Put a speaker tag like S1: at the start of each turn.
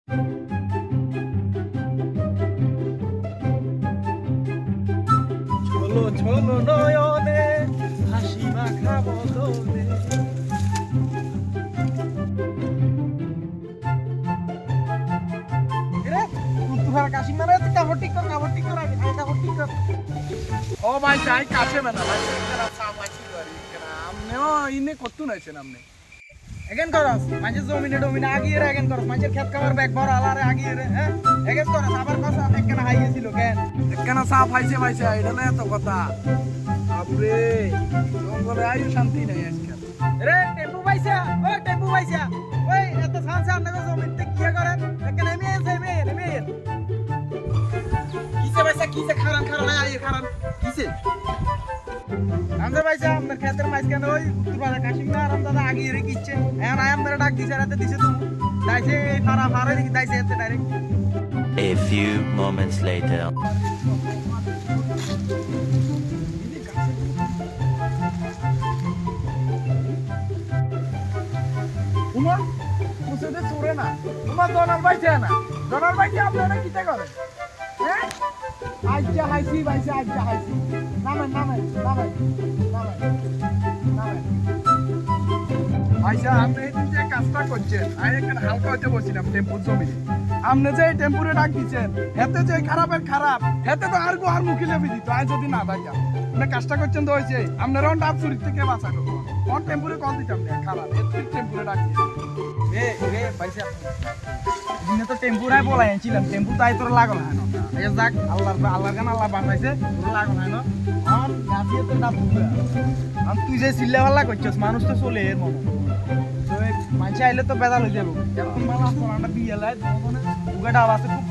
S1: ঝোলো ঝোলো নয়নে হাসি মাখা বদনে। কাশিম মানে কাপড় ঠিক কর আগে কাপড় ঠিক কর।
S2: ও ভাই যাই কাছে না ভাই কেনা চা পাইছি করি কেনা আমনেও ইনে কত নাইছেন আমনে
S1: এগেন করস মাঝে ডমিনে আগিয়ে রে এগেন করস মাঝে খেত কামার ব্যাগ ভর আলারে আগিয়ে রে হ্যাঁ এগেন করস আবার কথা একখানা হাইয়েছিল কেন
S2: কেনা চা পাইছে ভাইছে এটা না এত কথা বাপরে জঙ্গলে আয়ু শান্তি নাই আজকাল
S1: রে টেম্পু পাইছা ওই এত সানসার না জমিতে কি করেন একখানা নেমে কিসে খারান আইয়ে খারান কিসে আমদে ভাইসা আমাদের ক্ষেতের মাঝখানে ওই উত্তরপাড়া কাশিম না আরাম দাদা আগিয়ে রে কিচ্ছে এখন আই আমাদের ডাক দিছে রাতে দিছে তো দাইছে এই ফারা দেখি দাইছে এতে direct
S3: A few moments later.
S2: উমা মুসুদে চুরে না উমা দনার বাইছে না দনার বাইছে আপনারা কিতে করে হ্যাঁ আজ্জা হাইছি ভাইছে আজ্জা হাইছি নামেন ভাইসা আপনি এই যে কাজটা করছেন আমি এখানে হালকা হইতে বসছিলাম টেম্পুর জমি আপনি যে এই টেম্পুরে ডাক দিচ্ছেন হেতে যে খারাপের খারাপ হেতে তো আর মুখে লেবি দিত আজ যদি না দেখা আপনি কাজটা করছেন তো হয়েছে আপনারা ডাব চুরির থেকে বাঁচা করবো কোন টেম্পুরে কল দিতাম না খারাপ এত টেম্পুরে ডাক
S1: রে ভাইসা দিনে তো টেম্পু নাই বলাই আনছিলাম টেম্পু তাই তোর লাগল হয় না এই যাক আল্লাহর গান আল্লাহ বানাইছে তোর লাগল হয় না আর গাছিয়ে তো ডাব বুঝা আর তুই যে চিল্লা ভাল্লা করছিস মানুষ তো চলে এর মনে তো মানুষ আইলে তো বেদাল হয়ে যাবো এখন মালা সোনাটা বিয়ে লাই উগা ডাব আছে খুব